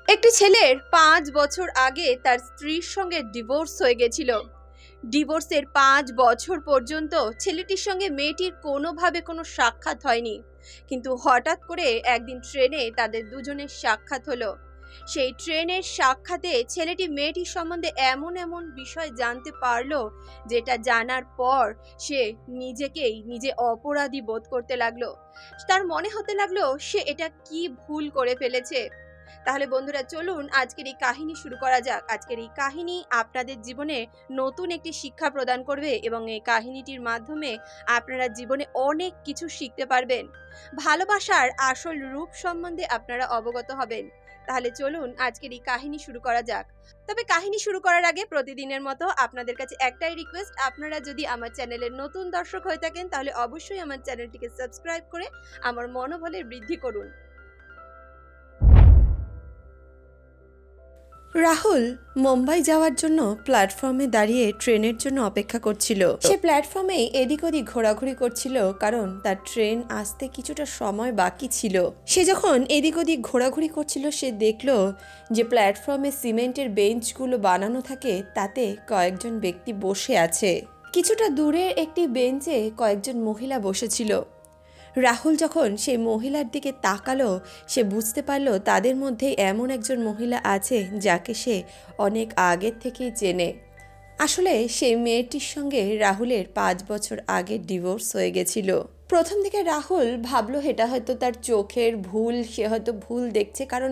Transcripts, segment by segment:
একটি ছেলের ৫ বছর আগে তার স্ত্রীর সঙ্গে ডিভোর্স হয়ে গেছিল। ডিভোর্সের ৫ বছর পর্যন্ত ছেলেটির সঙ্গে মেয়েটির কোনোভাবে কোনো সাক্ষাৎ হয়নি, কিন্তু হঠাৎ করে একদিন ট্রেনে তাদের দুজনের সাক্ষাৎ হলো। সেই ট্রেনের সাক্ষাতে ছেলেটি মেয়েটির সম্বন্ধে এমন এমন বিষয় জানতে পারলো, যেটা জানার পর সে নিজে অপরাধী বোধ করতে লাগলো। তার মনে হতে লাগলো সে এটা কি ভুল করে ফেলেছে। তাহলে বন্ধুরা, চলুন আজকের এই কাহিনী শুরু করা যাক। আজকের এই কাহিনী আপনাদের জীবনে নতুন একটি শিক্ষা প্রদান করবে এবং এই কাহিনীটির মাধ্যমে আপনারা জীবনে অনেক কিছু শিখতে পারবেন। ভালোবাসার আসল রূপ সম্বন্ধে আপনারা অবগত হবেন। তাহলে চলুন আজকের এই কাহিনী শুরু করা যাক। তবে কাহিনী শুরু করার আগে প্রতিদিনের মতো আপনাদের কাছে একটাই রিকোয়েস্ট, আপনারা যদি আমার চ্যানেলের নতুন দর্শক হয়ে থাকেন তাহলে অবশ্যই আমার চ্যানেলটিকে সাবস্ক্রাইব করে আমার মনোবলের বৃদ্ধি করুন। রাহুল মুম্বাই যাওয়ার জন্য প্ল্যাটফর্মে দাঁড়িয়ে ট্রেনের জন্য অপেক্ষা করছিল। সে প্ল্যাটফর্মেই এদিক ওদিক ঘোরাঘুরি করছিল, কারণ তার ট্রেন আসতে কিছুটা সময় বাকি ছিল। সে যখন এদিক ওদিক ঘোরাঘুরি করছিল, সে দেখলো যে প্ল্যাটফর্মে সিমেন্টের বেঞ্চগুলো বানানো থাকে, তাতে কয়েকজন ব্যক্তি বসে আছে। কিছুটা দূরে একটি বেঞ্চে কয়েকজন মহিলা বসেছিল। রাহুল যখন সেই মহিলার দিকে তাকালো, সে বুঝতে পারলো তাদের মধ্যে এমন একজন মহিলা আছে যাকে সে অনেক আগের থেকেই চেনে। আসলে সেই মেয়েটির সঙ্গে রাহুলের ৫ বছর আগে ডিভোর্স হয়ে গেছিল। প্রথম দিকে রাহুল ভাবলো এটা হয়তো তার চোখের ভুল, সে হয়তো ভুল দেখছে, কারণ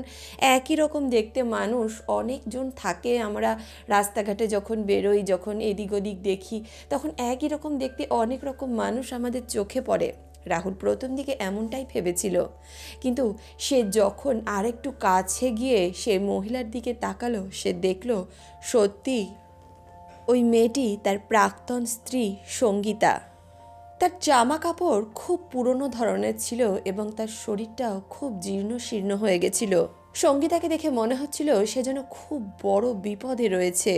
একই রকম দেখতে মানুষ অনেকজন থাকে। আমরা রাস্তাঘাটে যখন বেরোই, যখন এদিক ওদিক দেখি, তখন একই রকম দেখতে অনেক রকম মানুষ আমাদের চোখে পড়ে। রাহুল প্রথম দিকে এমনটাই ভেবেছিল, কিন্তু সে যখন আরেকটু কাছে গিয়ে সে মহিলার দিকে তাকালো, সে দেখলো সত্যি ওই মেয়েটি তার প্রাক্তন স্ত্রী সঙ্গীতা। তার জামা কাপড় খুব পুরনো ধরনের ছিল এবং তার শরীরটাও খুব জীর্ণ শীর্ণ হয়ে গেছিল। সঙ্গীতাকে দেখে মনে হচ্ছিল সে যেন খুব বড় বিপদে রয়েছে।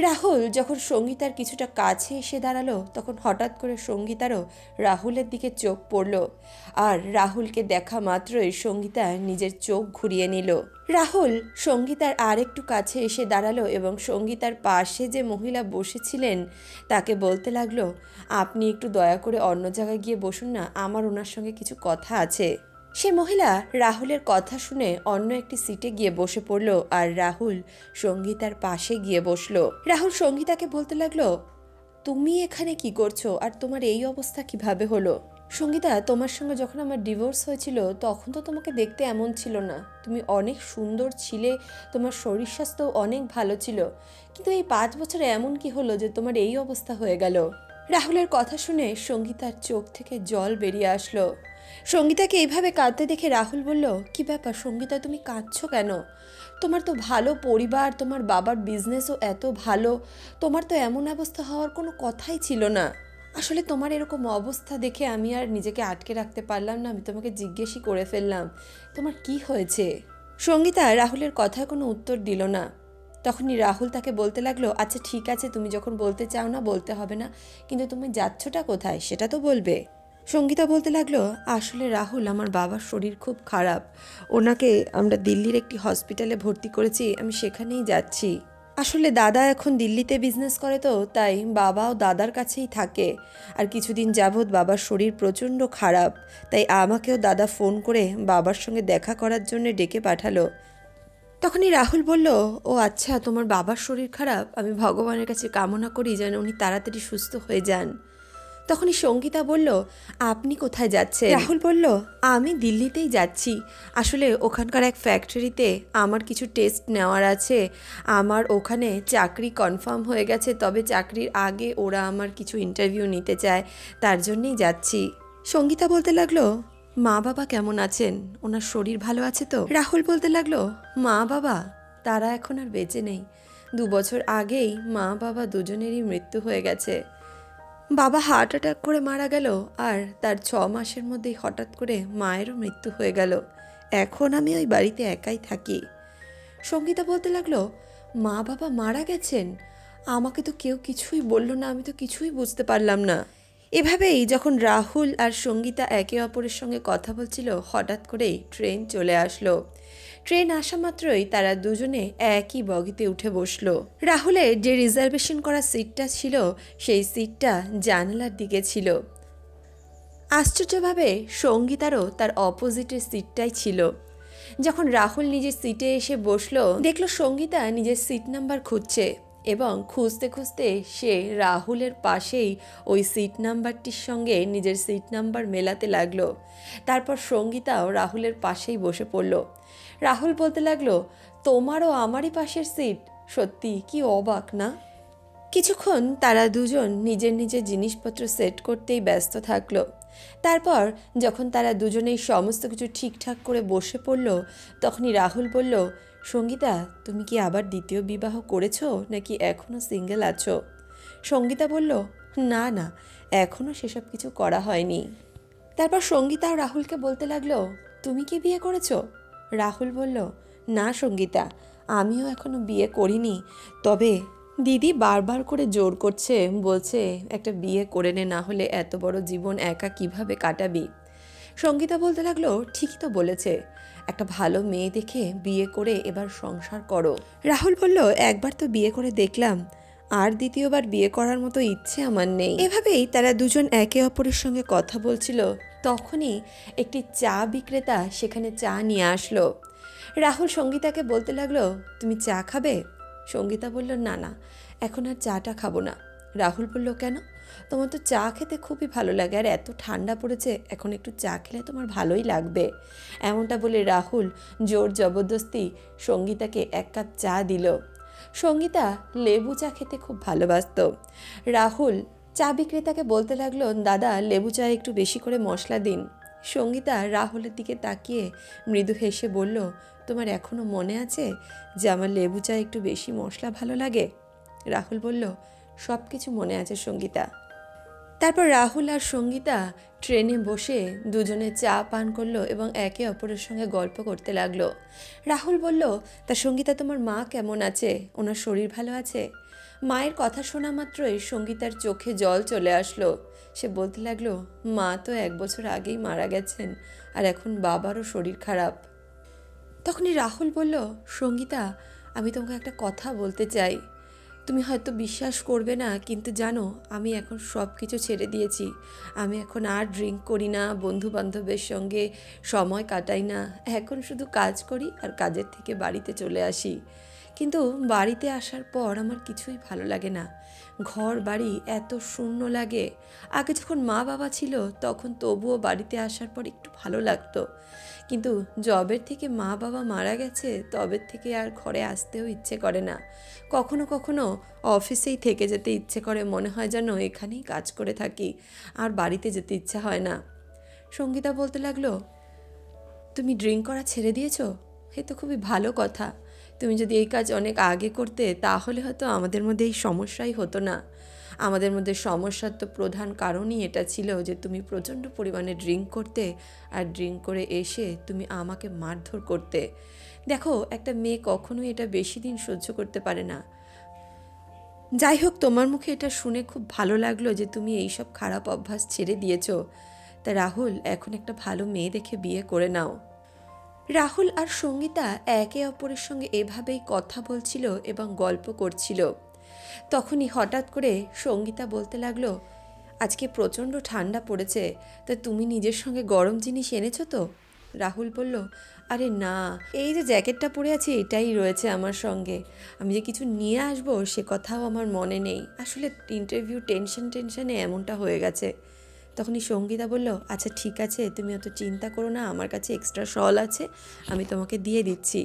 রাহুল যখন সঙ্গীতার কিছুটা কাছে এসে দাঁড়ালো, তখন হঠাৎ করে সঙ্গীতারও রাহুলের দিকে চোখ পড়ল, আর রাহুলকে দেখা মাত্রই সঙ্গীতা নিজের চোখ ঘুরিয়ে নিল। রাহুল সঙ্গীতার আর একটু কাছে এসে দাঁড়ালো এবং সঙ্গীতার পাশে যে মহিলা বসেছিলেন তাকে বলতে লাগলো, আপনি একটু দয়া করে অন্য জায়গায় গিয়ে বসুন না, আমার ওনার সঙ্গে কিছু কথা আছে। সে মহিলা রাহুলের কথা শুনে অন্য একটি সিটে গিয়ে বসে পড়ল, আর রাহুল সঙ্গীতার পাশে গিয়ে বসলো। রাহুল সঙ্গীতাকে বলতে লাগলো, তুমি এখানে কি করছো, আর তোমার এই অবস্থা কিভাবে হলো? সঙ্গীতা, তোমার সঙ্গে যখন আমার ডিভোর্স হয়েছিল তখন তো তোমাকে দেখতে এমন ছিল না, তুমি অনেক সুন্দর ছিলে, তোমার শরীর স্বাস্থ্য অনেক ভালো ছিল, কিন্তু এই ৫ বছরে এমন কি হলো যে তোমার এই অবস্থা হয়ে গেল? রাহুলের কথা শুনে সঙ্গীতার চোখ থেকে জল বেরিয়ে আসলো। সঙ্গীতাকে এইভাবে কাঁদতে দেখে রাহুল বলল, কি ব্যাপার সঙ্গীতা, তুমি কাঁদছো কেন? তোমার তো ভালো পরিবার, তোমার বাবার বিজনেসও এত ভালো, তোমার তো এমন অবস্থা হওয়ার কোনো কথাই ছিল না। আসলে তোমার এরকম অবস্থা দেখে আমি আর নিজেকে আটকে রাখতে পারলাম না, আমি তোমাকে জিজ্ঞেসই করে ফেললাম, তোমার কি হয়েছে? সঙ্গীতা রাহুলের কথায় কোনো উত্তর দিল না। তখনই রাহুল তাকে বলতে লাগলো, আচ্ছা ঠিক আছে, তুমি যখন বলতে চাও না বলতে হবে না, কিন্তু তুমি যাচ্ছোটা কোথায় সেটা তো বলবে। সঙ্গীতা বলতে লাগলো, আসলে রাহুল, আমার বাবার শরীর খুব খারাপ, ওনাকে আমরা দিল্লির একটি হসপিটালে ভর্তি করেছি, আমি সেখানেই যাচ্ছি। আসলে দাদা এখন দিল্লিতে বিজনেস করে, তো তাই বাবাও দাদার কাছেই থাকে, আর কিছুদিন যাবৎ বাবার শরীর প্রচণ্ড খারাপ, তাই আমাকেও দাদা ফোন করে বাবার সঙ্গে দেখা করার জন্য ডেকে পাঠালো। তখনই রাহুল বলল, ও আচ্ছা, তোমার বাবার শরীর খারাপ, আমি ভগবানের কাছে কামনা করি যেন উনি তাড়াতাড়ি সুস্থ হয়ে যান। তখনই সঙ্গীতা বলল, আপনি কোথায় যাচ্ছেন? রাহুল বলল, আমি দিল্লিতেই যাচ্ছি, আসলে ওখানকার এক ফ্যাক্টরিতে আমার কিছু টেস্ট নেওয়ার আছে, আমার ওখানে চাকরি কনফার্ম হয়ে গেছে, তবে চাকরির আগে ওরা আমার কিছু ইন্টারভিউ নিতে চায়, তার জন্যই যাচ্ছি। সঙ্গীতা বলতে লাগলো, মা বাবা কেমন আছেন, ওনার শরীর ভালো আছে তো? রাহুল বলতে লাগলো, মা বাবা তারা এখন আর বেঁচে নেই, 2 বছর আগেই মা বাবা দুজনেরই মৃত্যু হয়ে গেছে। বাবা হার্ট অ্যাটাক করে মারা গেল, আর তার 6 মাসের মধ্যেই হঠাৎ করে মায়েরও মৃত্যু হয়ে গেল, এখন আমি ওই বাড়িতে একাই থাকি। সঙ্গীতা বলতে লাগলো, মা বাবা মারা গেছেন, আমাকে তো কেউ কিছুই বলল না, আমি তো কিছুই বুঝতে পারলাম না। এভাবেই যখন রাহুল আর সঙ্গীতা একে অপরের সঙ্গে কথা বলছিল, হঠাৎ করেই ট্রেন চলে আসলো। ট্রেন আসা মাত্রই তারা দুজনে একই বগিতে উঠে বসলো। রাহুলের যে রিজার্ভেশন করা সিটটা ছিল সেই সিটটা জানালার দিকে ছিল। আশ্চর্যভাবে সঙ্গীতারও তার অপোজিটের সিটটাই ছিল। যখন রাহুল নিজের সিটে এসে বসলো, দেখলো সঙ্গীতা নিজের সিট নাম্বার খুঁজছে এবং খুঁজতে খুঁজতে সে রাহুলের পাশেই ওই সিট নাম্বারটির সঙ্গে নিজের সিট নাম্বার মেলাতে লাগলো। তারপর সঙ্গীতাও রাহুলের পাশেই বসে পড়ল। রাহুল বলতে লাগলো, তোমারও আমারই পাশের সিট, সত্যি কি অবাক না? কিছুক্ষণ তারা দুজন নিজের নিজের জিনিসপত্র সেট করতেই ব্যস্ত থাকলো। তারপর যখন তারা দুজনেই সমস্ত কিছু ঠিকঠাক করে বসে পড়ল, তখনই রাহুল বলল, সঙ্গীতা, তুমি কি আবার দ্বিতীয় বিবাহ করেছো নাকি এখনও সিঙ্গেল আছো? সঙ্গীতা বলল, না না, এখনও সেসব কিছু করা হয়নি। তারপর সঙ্গীতা রাহুলকে বলতে লাগলো, তুমি কি বিয়ে করেছো? রাহুল বলল, না সঙ্গীতা, আমিও এখনও বিয়ে করিনি, তবে দিদি বারবার করে জোর করছে, বলছে একটা বিয়ে করে নে, না হলে এত বড় জীবন একা কিভাবে কাটাবি। সঙ্গীতা বলতে লাগলো, ঠিকই তো বলেছে, একটা ভালো মেয়ে দেখে বিয়ে করে এবার সংসার করো। রাহুল বলল, একবার তো বিয়ে করে দেখলাম, আর দ্বিতীয়বার বিয়ে করার মতো ইচ্ছে আমার নেই। এভাবেই তারা দুজন একে অপরের সঙ্গে কথা বলছিল। তখনই একটি চা বিক্রেতা সেখানে চা নিয়ে আসলো। রাহুল সঙ্গীতাকে বলতে লাগলো, তুমি চা খাবে? সঙ্গীতা বলল, না না, এখন আর চাটা খাবো না। রাহুল বলল, কেন? তোমার তো চা খেতে খুবই ভালো লাগে, আর এত ঠান্ডা পড়েছে, এখন একটু চা খেলে তোমার ভালোই লাগবে। এমনটা বলে রাহুল জোর জবরদস্তি সঙ্গীতাকে এক কাপ চা দিল। সঙ্গীতা লেবু চা খেতে খুব ভালোবাসত। রাহুল চা বিক্রেতাকে বলতে লাগলো, দাদা, লেবু চা একটু বেশি করে মশলা দিন। সঙ্গীতা রাহুলের দিকে তাকিয়ে মৃদু হেসে বলল, তোমার এখনও মনে আছে যে আমার লেবু চা একটু বেশি মশলা ভালো লাগে? রাহুল বলল, সব কিছু মনে আছে সঙ্গীতা। তারপর রাহুল আর সঙ্গীতা ট্রেনে বসে দুজনে চা পান করলো এবং একে অপরের সঙ্গে গল্প করতে লাগলো। রাহুল বলল, তা সঙ্গীতা, তোমার মা কেমন আছে? ওনার শরীর ভালো আছে? মায়ের কথা শোনা মাত্রই সঙ্গীতার চোখে জল চলে আসলো। সে বলতে লাগলো, মা তো 1 বছর আগেই মারা গেছেন, আর এখন বাবারও শরীর খারাপ। তখনই রাহুল বলল, সঙ্গীতা, আমি তোমাকে একটা কথা বলতে চাই। তুমি হয়তো বিশ্বাস করবে না, কিন্তু জানো, আমি এখন সব কিছু ছেড়ে দিয়েছি। আমি এখন আর ড্রিঙ্ক করি না, বন্ধু বান্ধবের সঙ্গে সময় কাটাই না, এখন শুধু কাজ করি আর কাজের থেকে বাড়িতে চলে আসি। কিন্তু বাড়িতে আসার পর আমার কিছুই ভালো লাগে না। ঘর বাড়ি এত শূন্য লাগে। আগে যখন মা বাবা ছিল তখন তবুও বাড়িতে আসার পর একটু ভালো লাগতো, কিন্তু জবের থেকে মা বাবা মারা গেছে তবের থেকে আর ঘরে আসতেও ইচ্ছে করে না। কখনো কখনো অফিসেই থেকে যেতে ইচ্ছে করে, মনে হয় যেন এখানেই কাজ করে থাকি, আর বাড়িতে যেতে ইচ্ছা হয় না। সঙ্গীতা বলতে লাগলো, তুমি ড্রিঙ্ক করা ছেড়ে দিয়েছো? এ তো খুবই ভালো কথা। তুমি যদি এই কাজ অনেক আগে করতে তাহলে হয়তো আমাদের মধ্যে এই সমস্যাই হতো না। আমাদের মধ্যে সমস্যার তো প্রধান কারণই এটা ছিল যে তুমি প্রচণ্ড পরিমাণে ড্রিঙ্ক করতে, আর ড্রিঙ্ক করে এসে তুমি আমাকে মারধর করতে। দেখো, একটা মেয়ে কখনোই এটা বেশি দিন সহ্য করতে পারে না। যাই হোক, তোমার মুখে এটা শুনে খুব ভালো লাগলো যে তুমি এইসব খারাপ অভ্যাস ছেড়ে দিয়েছো। তা রাহুল, এখন একটা ভালো মেয়ে দেখে বিয়ে করে নাও। রাহুল আর সঙ্গীতা একে অপরের সঙ্গে এভাবেই কথা বলছিল এবং গল্প করছিল। তখনই হঠাৎ করে সঙ্গীতা বলতে লাগলো, আজকে প্রচণ্ড ঠান্ডা পড়েছে, তা তুমি নিজের সঙ্গে গরম জিনিস এনেছো তো? রাহুল বলল, আরে না, এই যে জ্যাকেটটা পরে আছি এটাই রয়েছে আমার সঙ্গে। আমি যে কিছু নিয়ে আসবো সে কথাও আমার মনে নেই। আসলে ইন্টারভিউ টেনশনে এমনটা হয়ে গেছে। তখনই সঙ্গীতা বলল, আচ্ছা ঠিক আছে, তুমি অত চিন্তা করো না, আমার কাছে এক্সট্রা শল আছে, আমি তোমাকে দিয়ে দিচ্ছি।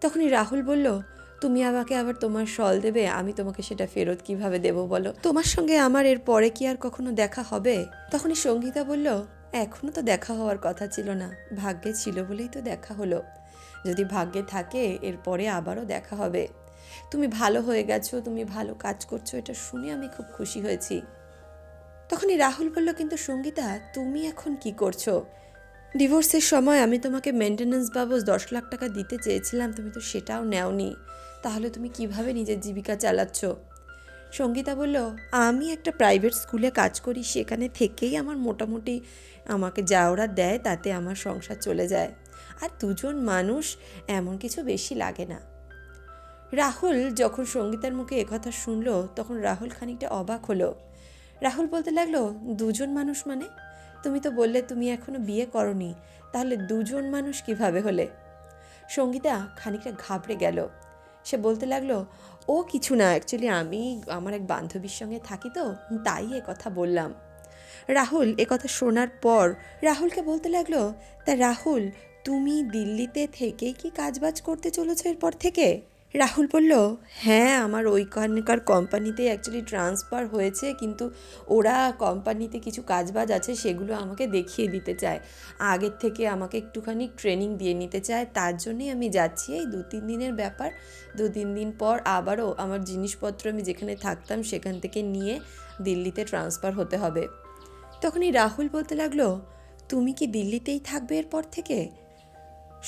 তখনই রাহুল বলল, তুমি আমাকে আবার তোমার শল দেবে, আমি তোমাকে সেটা ফেরত কিভাবে দেব বলো? তোমার সঙ্গে আমার এর পরে কি আর কখনো দেখা হবে? তখনই সঙ্গীতা বলল, এখনো তো দেখা হওয়ার কথা ছিল না, ভাগ্যে ছিল বলেই তো দেখা হলো। যদি ভাগ্যে থাকে এরপরে আবারও দেখা হবে। তুমি ভালো হয়ে গেছো, তুমি ভালো কাজ করছো, এটা শুনে আমি খুব খুশি হয়েছি। তখনই রাহুল বলল, কিন্তু সঙ্গীতা, তুমি এখন কি করছো? ডিভোর্সের সময় আমি তোমাকে মেনটেন্যান্স বাবদ 10 লাখ টাকা দিতে চেয়েছিলাম, তুমি তো সেটাও নেওনি। তাহলে তুমি কিভাবে নিজের জীবিকা চালাচ্ছ? সঙ্গীতা বলল, আমি একটা প্রাইভেট স্কুলে কাজ করি, সেখানে থেকেই আমার মোটামুটি আমাকে যা ওরা দেয় তাতে আমার সংসার চলে যায়। আর দুজন মানুষ এমন কিছু বেশি লাগে না। রাহুল যখন সঙ্গীতার মুখে একথা শুনলো তখন রাহুল খানিকটা অবাক হলো। রাহুল বলতে লাগলো, দুজন মানুষ মানে? তুমি তো বললে তুমি এখনো বিয়ে করনি, তাহলে দুজন মানুষ কিভাবে হলে? সঙ্গীতা খানিকটা ঘাবড়ে গেল। সে বলতে লাগলো, ও কিছু না, অ্যাকচুয়ালি আমি আমার এক বান্ধবীর সঙ্গে থাকি তো, তাই কথা বললাম। রাহুল কথা শোনার পর রাহুলকে বলতে লাগলো, তা রাহুল, তুমি দিল্লিতে থেকেই কি কাজবাজ করতে চলেছো এরপর থেকে? রাহুল বলল, হ্যাঁ, আমার ওইখানকার কোম্পানিতে অ্যাকচুয়ালি ট্রান্সফার হয়েছে, কিন্তু ওরা কোম্পানিতে কিছু কাজবাজ আছে সেগুলো আমাকে দেখিয়ে দিতে চায়, আগের থেকে আমাকে একটুখানি ট্রেনিং দিয়ে নিতে চায়, তার জন্যই আমি যাচ্ছি। এই 2-3 দিনের ব্যাপার, 2-3 দিন পর আবারও আমার জিনিসপত্র আমি যেখানে থাকতাম সেখান থেকে নিয়ে দিল্লিতে ট্রান্সফার হতে হবে। তখনই রাহুল বলতে লাগলো, তুমি কি দিল্লিতেই থাকবে এরপর থেকে?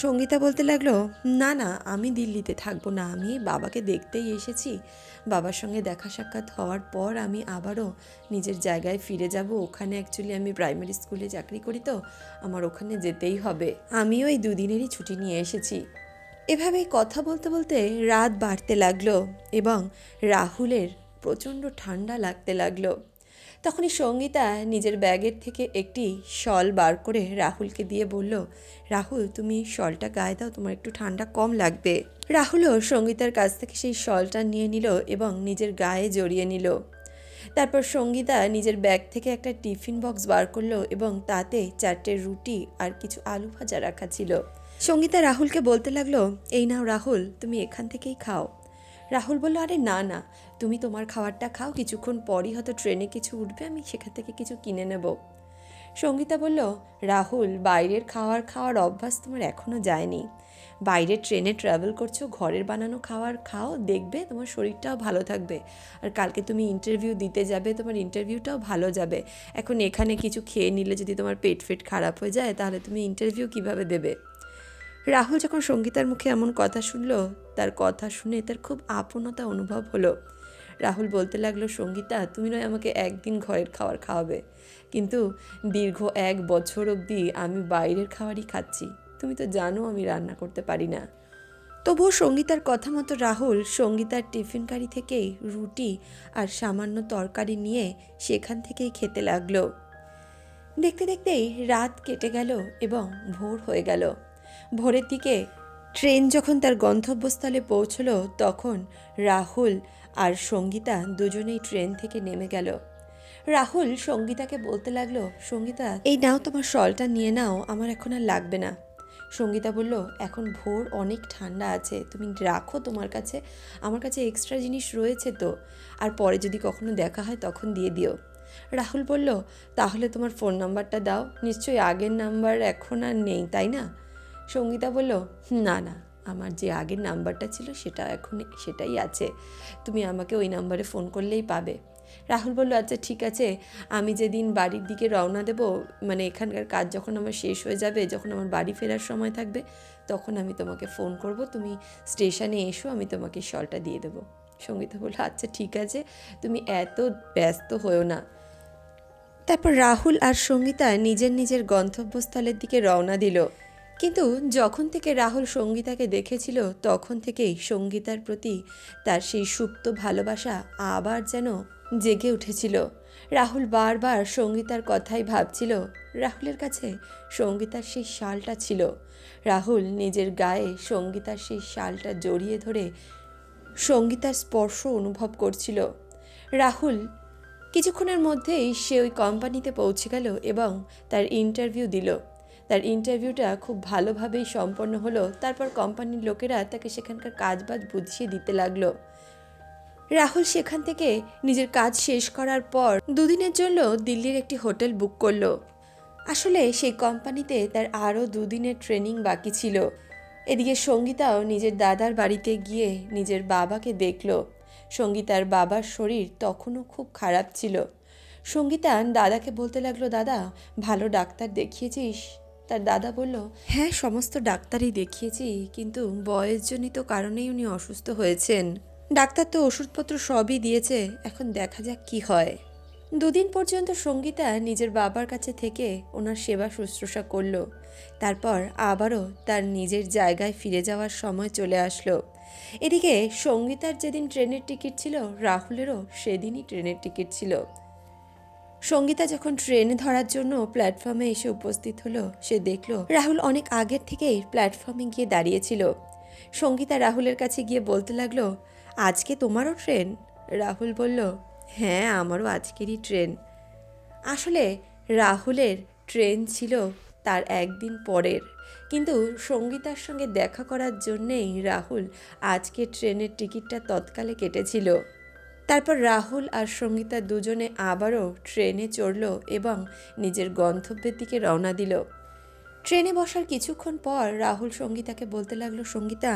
সঙ্গীতা বলতে লাগলো, না না, আমি দিল্লিতে থাকবো না, আমি বাবাকে দেখতেই এসেছি। বাবার সঙ্গে দেখা সাক্ষাৎ হওয়ার পর আমি আবারও নিজের জায়গায় ফিরে যাব। ওখানে অ্যাকচুয়ালি আমি প্রাইমারি স্কুলে চাকরি করি, তো আমার ওখানে যেতেই হবে। আমিও এই 2 দিনেরই ছুটি নিয়ে এসেছি। এভাবেই কথা বলতে বলতে রাত বাড়তে লাগলো এবং রাহুলের প্রচণ্ড ঠান্ডা লাগতে লাগলো। তখনই সঙ্গীতা নিজের ব্যাগের থেকে একটি শল বার করে রাহুলকে দিয়ে বলল, রাহুল, তুমি শলটা গায়ে দাও, তোমার একটু ঠান্ডা কম লাগবে। রাহুলও সঙ্গীতার কাছ থেকে সেই শলটা নিয়ে নিল এবং নিজের গায়ে জড়িয়ে নিল। তারপর সঙ্গীতা নিজের ব্যাগ থেকে একটা টিফিন বক্স বার করলো এবং তাতে 4টে রুটি আর কিছু আলু ভাজা রাখা ছিল। সঙ্গীতা রাহুলকে বলতে লাগলো, এই নাও রাহুল, তুমি এখান থেকেই খাও। রাহুল বলল, আরে না না, তুমি তোমার খাবারটা খাও, কিছুক্ষণ পরই হয়তো ট্রেনে কিছু উঠবে, আমি সেখান থেকে কিছু কিনে নেব। সঙ্গীতা বলল, রাহুল, বাইরের খাওয়ার অভ্যাস তোমার এখনও যায়নি। বাইরে ট্রেনে ট্রাভেল করছো, ঘরের বানানো খাবার খাও, দেখবে তোমার শরীরটাও ভালো থাকবে। আর কালকে তুমি ইন্টারভিউ দিতে যাবে, তোমার ইন্টারভিউটাও ভালো যাবে। এখন এখানে কিছু খেয়ে নিলে যদি তোমার পেট খারাপ হয়ে যায়, তাহলে তুমি ইন্টারভিউ কিভাবে দেবে? রাহুল যখন সঙ্গীতার মুখে এমন কথা শুনল, তার কথা শুনে তার খুব আপনতা অনুভব হলো। রাহুল বলতে লাগলো, সঙ্গীতা, তুমি নয় আমাকে একদিন ঘরের খাবার খাওয়াবে, কিন্তু দীর্ঘ 1 বছর অবধি আমি বাইরের খাবারই খাচ্ছি। তুমি তো জানো আমি রান্না করতে পারি না। তবুও সঙ্গীতার কথা মতো রাহুল সঙ্গীতার টিফিন কারি থেকেই রুটি আর সামান্য তরকারি নিয়ে সেখান থেকেই খেতে লাগলো। দেখতে দেখতেই রাত কেটে গেল এবং ভোর হয়ে গেল। ভোরের দিকে ট্রেন যখন তার গন্তব্যস্থলে পৌঁছলো, তখন রাহুল আর সঙ্গীতা দুজনেই ট্রেন থেকে নেমে গেল। রাহুল সঙ্গীতাকে বলতে লাগলো, সঙ্গীতা, এই নাও তোমার শলটা নিয়ে নাও, আমার এখন আর লাগবে না। সঙ্গীতা বলল, এখন ভোর, অনেক ঠান্ডা আছে, তুমি রাখো তোমার কাছে, আমার কাছে এক্সট্রা জিনিস রয়েছে তো, আর পরে যদি কখনো দেখা হয় তখন দিয়ে দিও। রাহুল বলল, তাহলে তোমার ফোন নাম্বারটা দাও, নিশ্চয়ই আগের নাম্বার এখন আর নেই, তাই না? সঙ্গীতা বলল, না না, আমার যে আগের নাম্বারটা ছিল সেটাই আছে, তুমি আমাকে ওই নাম্বারে ফোন করলেই পাবে। রাহুল বলল, আচ্ছা ঠিক আছে, আমি যেদিন বাড়ির দিকে রওনা দেব, মানে এখানকার কাজ যখন আমার শেষ হয়ে যাবে, যখন আমার বাড়ি ফেরার সময় থাকবে, তখন আমি তোমাকে ফোন করব, তুমি স্টেশনে এসো, আমি তোমাকে শলটা দিয়ে দেবো। সঙ্গীতা বলল, আচ্ছা ঠিক আছে, তুমি এত ব্যস্ত হয়েও না। তারপর রাহুল আর সঙ্গীতা নিজের গন্তব্যস্থলের দিকে রওনা দিল। কিন্তু যখন থেকে রাহুল সঙ্গীতাকে দেখেছিল, তখন থেকেই সঙ্গীতার প্রতি তার সেই সুপ্ত ভালোবাসা আবার যেন জেগে উঠেছিল। রাহুল বারবার সঙ্গীতার কথাই ভাবছিল। রাহুলের কাছে সঙ্গীতার সেই শালটা ছিল। রাহুল নিজের গায়ে সঙ্গীতার সেই শালটা জড়িয়ে ধরে সঙ্গীতার স্পর্শ অনুভব করছিল। রাহুল কিছুক্ষণের মধ্যেই সে ওই কোম্পানিতে পৌঁছে গেল এবং তার ইন্টারভিউ দিল। তার ইন্টারভিউটা খুব ভালোভাবেই সম্পন্ন হলো। তারপর কোম্পানির লোকেরা তাকে সেখানকার কাজবাজ বুঝিয়ে দিতে লাগলো। রাহুল সেখান থেকে নিজের কাজ শেষ করার পর 2 দিনের জন্য দিল্লির একটি হোটেল বুক করলো। আসলে সেই কোম্পানিতে তার আরও 2 দিনের ট্রেনিং বাকি ছিল। এদিকে সঙ্গীতাও নিজের দাদার বাড়িতে গিয়ে নিজের বাবাকে দেখলো। সঙ্গীতার বাবার শরীর তখনও খুব খারাপ ছিল। সঙ্গীতা দাদাকে বলতে লাগলো, দাদা, ভালো ডাক্তার দেখিয়েছিস? তার দাদা বলল, হ্যাঁ, সমস্ত ডাক্তারই দেখিয়েছি, কিন্তু বয়সজনিত কারণেই উনি অসুস্থ হয়েছেন। ডাক্তার তো ওষুধপত্র সবই দিয়েছে, এখন দেখা যাক কি হয়। দুদিন পর্যন্ত সঙ্গীতা নিজের বাবার কাছে থেকে ওনার সেবা শুশ্রূষা করলো। তারপর আবারও তার নিজের জায়গায় ফিরে যাওয়ার সময় চলে আসলো। এদিকে সঙ্গীতার যেদিন ট্রেনের টিকিট ছিল, রাহুলেরও সেদিনই ট্রেনের টিকিট ছিল। সঙ্গীতা যখন ট্রেন ধরার জন্য প্ল্যাটফর্মে এসে উপস্থিত হলো, সে দেখলো রাহুল অনেক আগের থেকেই প্ল্যাটফর্মে গিয়ে দাঁড়িয়েছিল। সঙ্গীতা রাহুলের কাছে গিয়ে বলতে লাগলো, আজকে তোমারও ট্রেন? রাহুল বলল, হ্যাঁ, আমারও আজকেরই ট্রেন। আসলে রাহুলের ট্রেন ছিল তার একদিন পরের, কিন্তু সঙ্গীতার সঙ্গে দেখা করার জন্যেই রাহুল আজকে ট্রেনের টিকিটটা তৎকালে কেটেছিল। তারপর রাহুল আর সঙ্গীতা দুজনে আবারও ট্রেনে চড়ল এবং নিজের গন্তব্যের দিকে রওনা দিল। ট্রেনে বসার কিছুক্ষণ পর রাহুল সঙ্গীতাকে বলতে লাগলো, সঙ্গীতা,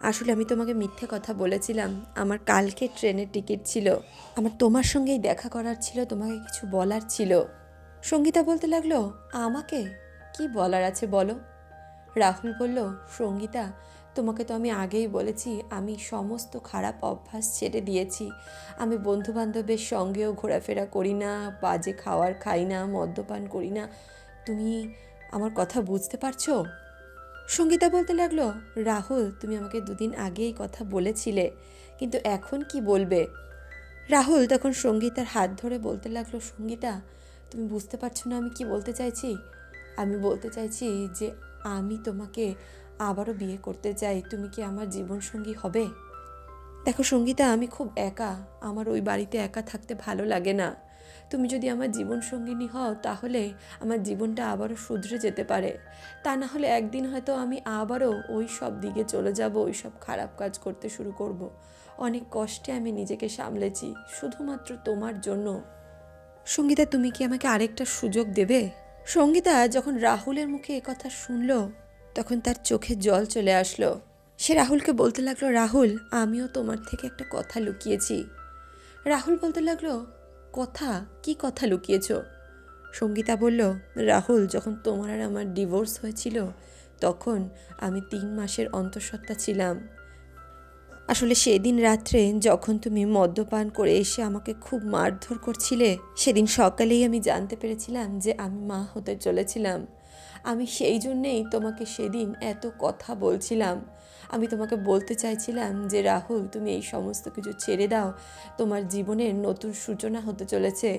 আসলে আমি তোমাকে মিথ্যে কথা বলেছিলাম। আমার কালকে ট্রেনের টিকিট ছিল, আমার তোমার সঙ্গেই দেখা করার ছিল, তোমাকে কিছু বলার ছিল। সঙ্গীতা বলতে লাগলো, আমাকে কি বলার আছে বলো। রাহুল বলল, সঙ্গীতা, তোমাকে তো আমি আগেই বলেছি আমি সমস্ত খারাপ অভ্যাস ছেড়ে দিয়েছি। আমি বন্ধুবান্ধবের সঙ্গেও ঘোরাফেরা করি না, বাজে খাবার খাই না, মদ্যপান করি না। তুমি আমার কথা বুঝতে পারছো? সঙ্গীতা বলতে লাগলো, রাহুল, তুমি আমাকে দুদিন আগেই কথা বলেছিলে, কিন্তু এখন কি বলবে? রাহুল তখন সঙ্গীতার হাত ধরে বলতে লাগলো, সঙ্গীতা, তুমি বুঝতে পারছো না আমি কি বলতে চাইছি? আমি বলতে চাইছি যে আমি তোমাকে আবারও বিয়ে করতে চাই। তুমি কি আমার জীবনসঙ্গী হবে? দেখো সঙ্গীতা, আমি খুব একা, আমার ওই বাড়িতে একা থাকতে ভালো লাগে না। তুমি যদি আমার জীবনসঙ্গিনী হও তাহলে আমার জীবনটা আবারও শুধরে যেতে পারে। তা না হলে একদিন হয়তো আমি আবারও ওই সব দিকে চলে যাব, ওই সব খারাপ কাজ করতে শুরু করব। অনেক কষ্টে আমি নিজেকে সামলেছি শুধুমাত্র তোমার জন্য। সঙ্গীতা, তুমি কি আমাকে আরেকটা সুযোগ দেবে? সঙ্গীতা যখন রাহুলের মুখে একথা শুনল তখন তার চোখে জল চলে আসলো। সে রাহুলকে বলতে লাগলো, রাহুল, আমিও তোমার থেকে একটা কথা লুকিয়েছি। রাহুল বলতে লাগলো, কথা? কি কথা লুকিয়েছ? সঙ্গীতা বলল, রাহুল, যখন তোমার আর আমার ডিভোর্স হয়েছিল তখন আমি 3 মাসের অন্তঃসত্ত্বা ছিলাম। আসলে সেদিন রাত্রে যখন তুমি মদ্যপান করে এসে আমাকে খুব মারধর করছিলে, সেদিন সকালেই আমি জানতে পেরেছিলাম যে আমি মা হতে চলেছিলাম। আমি সেই জন্যেই তোমাকে সেদিন এত কথা বলছিলাম। আমি তোমাকে বলতে চাইছিলাম যে রাহুল, তুমি এই সমস্ত কিছু ছেড়ে দাও, তোমার জীবনের নতুন সূচনা হতে চলেছে।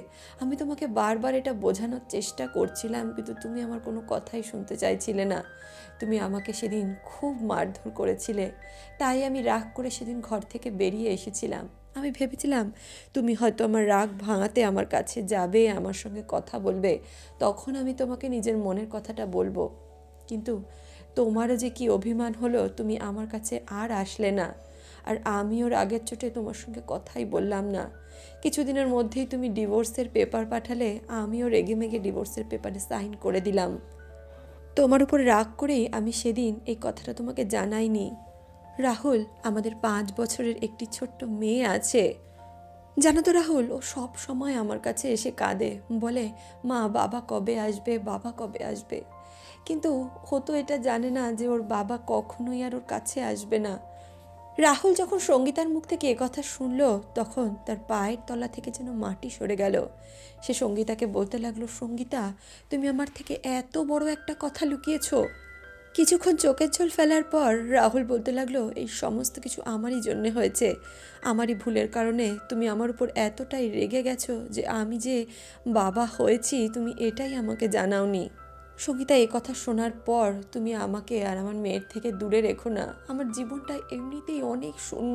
আমি তোমাকে বারবার এটা বোঝানোর চেষ্টা করছিলাম, কিন্তু তুমি আমার কোনো কথাই শুনতে চাইছিলে না। তুমি আমাকে সেদিন খুব মারধর করেছিলে, তাই আমি রাগ করে সেদিন ঘর থেকে বেরিয়ে এসেছিলাম। আমি ভেবেছিলাম তুমি হয়তো আমার রাগ ভাঙাতে আমার কাছে যাবে, আমার সঙ্গে কথা বলবে, তখন আমি তোমাকে নিজের মনের কথাটা বলবো। কিন্তু তোমারও যে কি অভিমান হলো, তুমি আমার কাছে আর আসলে না। আর আমিও রাগের চোটে তোমার সঙ্গে কথাই বললাম না। কিছুদিনের মধ্যেই তুমি ডিভোর্সের পেপার পাঠালে, আমিও রেগেমেগে ডিভোর্সের পেপারে সাইন করে দিলাম। তোমার উপর রাগ করেই আমি সেদিন এই কথাটা তোমাকে জানাইনি। রাহুল, আমাদের 5 বছরের একটি ছোট্ট মেয়ে আছে। জানো তো রাহুল, ও সব সময় আমার কাছে এসে কাঁদে, বলে, মা, বাবা কবে আসবে, বাবা কবে আসবে। কিন্তু ও তো এটা জানে না যে ওর বাবা কখনোই আর ওর কাছে আসবে না। রাহুল যখন সঙ্গীতার মুখ থেকে কথা শুনল তখন তার পায়ের তলা থেকে যেন মাটি সরে গেল। সে সঙ্গীতাকে বলতে লাগলো, সঙ্গীতা, তুমি আমার থেকে এত বড় একটা কথা লুকিয়েছো। কিছুক্ষণ চোখের জল ফেলার পর রাহুল বলতে লাগলো, এই সমস্ত কিছু আমারই জন্যে হয়েছে। আমারই ভুলের কারণে তুমি আমার উপর এতটাই রেগে গেছো যে আমি যে বাবা হয়েছি তুমি এটাই আমাকে জানাওনি। সঙ্গীতা, এ কথা শোনার পর তুমি আমাকে আর আমার মেয়ের থেকে দূরে রেখো না। আমার জীবনটা এমনিতেই অনেক শূন্য।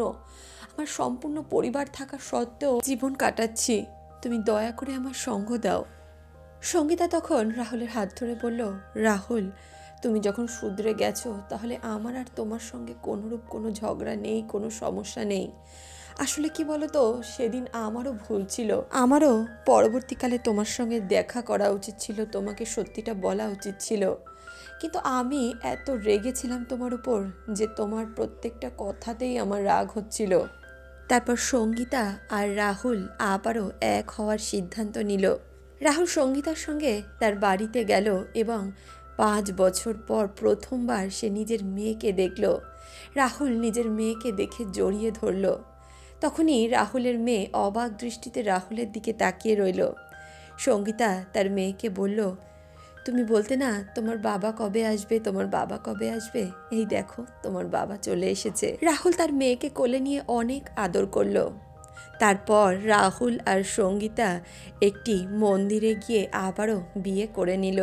আমার সম্পূর্ণ পরিবার থাকা সত্ত্বেও জীবন কাটাচ্ছি। তুমি দয়া করে আমার সঙ্গ দাও। সঙ্গীতা তখন রাহুলের হাত ধরে বলল, রাহুল, তুমি যখন শুধরে গেছো তাহলে আমার আর তোমার সঙ্গে কোনোরূপ কোনো ঝগড়া নেই, কোনো সমস্যা নেই। আসলে কি বলো তো, সেদিন আমারও ভুল ছিল। আমারও পরবর্তীকালে তোমার সঙ্গে দেখা করা উচিত ছিল, তোমাকে সত্যিটা বলা উচিত ছিল। কিন্তু আমি এত রেগেছিলাম তোমার উপর যে তোমার প্রত্যেকটা কথাতেই আমার রাগ হচ্ছিল। তারপর সঙ্গীতা আর রাহুল আবারও এক হওয়ার সিদ্ধান্ত নিল। রাহুল সঙ্গীতার সঙ্গে তার বাড়িতে গেল এবং 5 বছর পর প্রথমবার সে নিজের মেয়েকে দেখল। রাহুল নিজের মেয়েকে দেখে জড়িয়ে ধরল। তখনই রাহুলের মেয়ে অবাক দৃষ্টিতে রাহুলের দিকে তাকিয়ে রইল। সঙ্গীতা তার মেয়েকে বলল, তুমি বলতে না তোমার বাবা কবে আসবে, তোমার বাবা কবে আসবে, এই দেখো তোমার বাবা চলে এসেছে। রাহুল তার মেয়েকে কোলে নিয়ে অনেক আদর করলো। তারপর রাহুল আর সঙ্গীতা একটি মন্দিরে গিয়ে আবারও বিয়ে করে নিল।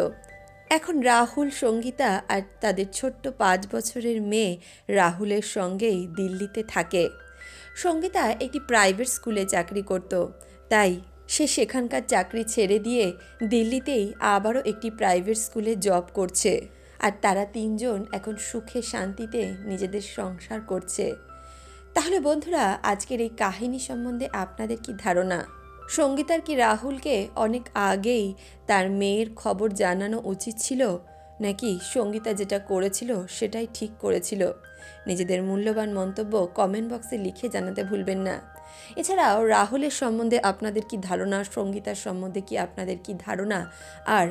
এখন রাহুল, সঙ্গীতা আর তাদের ছোট্ট 5 বছরের মেয়ে রাহুলের সঙ্গেই দিল্লিতে থাকে। সঙ্গীতা একটি প্রাইভেট স্কুলে চাকরি করত, তাই সে সেখানকার চাকরি ছেড়ে দিয়ে দিল্লিতেই আবারও একটি প্রাইভেট স্কুলে জব করছে। আর তারা 3 জন এখন সুখে শান্তিতে নিজেদের সংসার করছে। তাহলে বন্ধুরা, আজকের এই কাহিনী সম্বন্ধে আপনাদের কি ধারণা? সঙ্গীতার কি রাহুলকে অনেক আগেই তার মেয়ের খবর জানানো উচিত ছিল, নাকি সঙ্গীতা যেটা করেছিল সেটাই ঠিক করেছিল? নিজেদের মূল্যবান মন্তব্য কমেন্ট বক্সে লিখে জানাতে ভুলবেন না। এছাড়াও রাহুলের সম্বন্ধে আপনাদের কি ধারণা, সঙ্গীতার সম্বন্ধে কি আপনাদের কি ধারণা, আর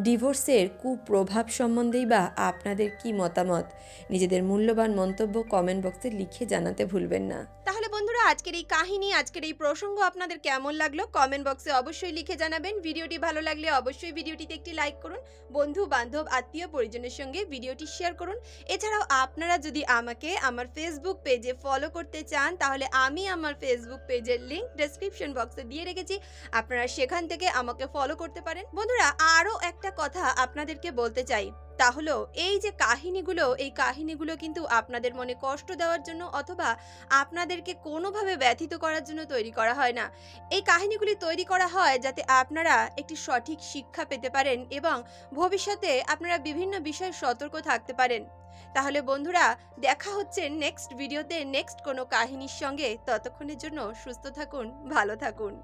ডিভোর্সের কুপ্রভাব সম্বন্ধেই বা আপনাদের কি মতামত? নিজেদের মূল্যবান মন্তব্য কমেন্ট বক্সে লিখে জানাতে ভুলবেন না। তাহলে বন্ধুরা, আজকের এই কাহিনী, আজকের এই প্রসঙ্গ আপনাদের কেমন লাগলো কমেন্ট বক্সে অবশ্যই লিখে জানাবেন। ভিডিওটি ভালো লাগলে অবশ্যই ভিডিওটিতে একটি লাইক করুন, বন্ধু বান্ধব আত্মীয় পরিজনের সঙ্গে ভিডিওটি শেয়ার করুন। এছাড়াও আপনারা যদি আমাকে আমার ফেসবুক পেজে ফলো করতে চান, তাহলে আমি আমার ফেসবুক পেজের লিংক ডেসক্রিপশন বক্সে দিয়ে রেখেছি, আপনারা সেখান থেকে আমাকে ফলো করতে পারেন। বন্ধুরা, আরও একটা কথা আপনাদেরকে বলতে চাই, তা হলো এই যে কাহিনীগুলো, এই কাহিনীগুলো কিন্তু আপনাদের মনে কষ্ট দেওয়ার জন্য অথবা আপনাদেরকে কোনোভাবে ব্যথিত করার জন্য তৈরি করা হয় না। এই কাহিনীগুলি তৈরি করা হয় যাতে আপনারা একটি সঠিক শিক্ষা পেতে পারেন এবং ভবিষ্যতে আপনারা বিভিন্ন বিষয়ে সতর্ক থাকতে পারেন। তাহলে বন্ধুরা, দেখা হচ্ছে নেক্সট ভিডিওতে নেক্সট কোনো কাহিনীর সঙ্গে। ততক্ষণের জন্য সুস্থ থাকুন, ভালো থাকুন।